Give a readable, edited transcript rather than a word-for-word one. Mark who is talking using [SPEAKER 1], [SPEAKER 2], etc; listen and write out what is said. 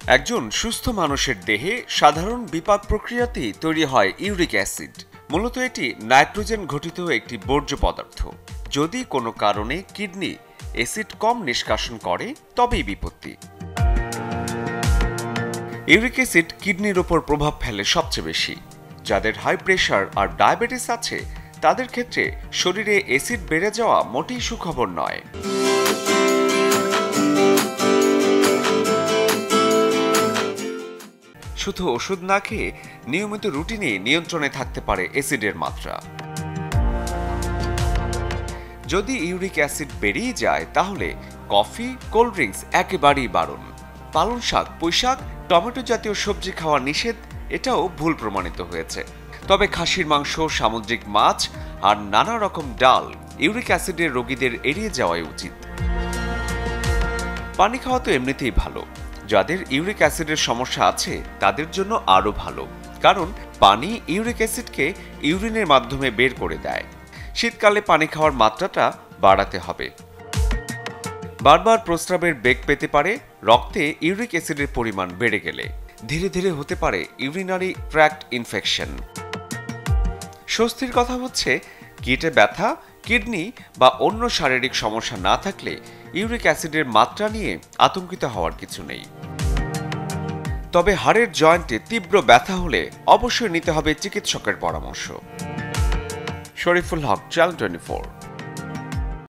[SPEAKER 1] একজন সুস্থ মানুষের দেহে সাধারণ বিপাক প্রক্রিয়াতেই তৈরি হয় ইউরিক অ্যাসিড। মূলত এটি নাইট্রোজেন ঘটিত একটি বর্জ্য পদার্থ। যদি কোনো কারণে কিডনি অ্যাসিড কম নিষ্কাশন করে তবেই বিপত্তি। ইউরিক অ্যাসিড কিডনির উপর প্রভাব ফেলে সবচেয়ে বেশি। যাদের হাই প্রেশার আর ডায়াবেটিস আছে তাদের ক্ষেত্রে শরীরে অ্যাসিড বেড়ে যাওয়া মোটেই সুখবর নয়। শুধু ওষুধ না খেয়ে নিয়মিত রুটিনে নিয়ন্ত্রণে থাকতে পারে অ্যাসিডের মাত্রা। যদি ইউরিক অ্যাসিড বেড়েই যায় তাহলে কফি, কোল্ড ড্রিঙ্কস একেবারেই বারণ। পালং শাক, পুঁইশাক, টমেটো জাতীয় সবজি খাওয়া নিষেধ, এটাও ভুল প্রমাণিত হয়েছে। তবে খাসির মাংস, সামুদ্রিক মাছ আর নানা রকম ডাল ইউরিক অ্যাসিডের রোগীদের এড়িয়ে যাওয়াই উচিত। পানি খাওয়া তো এমনিতেই ভালো। যাদের ইউরিক অ্যাসিডের সমস্যা আছে তাদের জন্য আরও ভালো, কারণ পানি ইউরিক অ্যাসিডকে ইউরিনের মাধ্যমে বের করে দেয়। শীতকালে পানি খাওয়ার মাত্রাটা বাড়াতে হবে। বারবার প্রস্রাবের বেগ পেতে পারে। রক্তে ইউরিক অ্যাসিডের পরিমাণ বেড়ে গেলে ধীরে ধীরে হতে পারে ইউরিনারি ট্র্যাক্ট ইনফেকশন। স্বস্তির কথা হচ্ছে গিটে ব্যথা, কিডনি বা অন্য শারীরিক সমস্যা না থাকলে ইউরিক অ্যাসিডের মাত্রা নিয়ে আতঙ্কিত হওয়ার কিছু নেই। তবে হাড়ের জয়েন্টে তীব্র ব্যথা হলে অবশ্যই নিতে হবে চিকিৎসকের পরামর্শ। শরীফুল হক, চ্যানেল 24।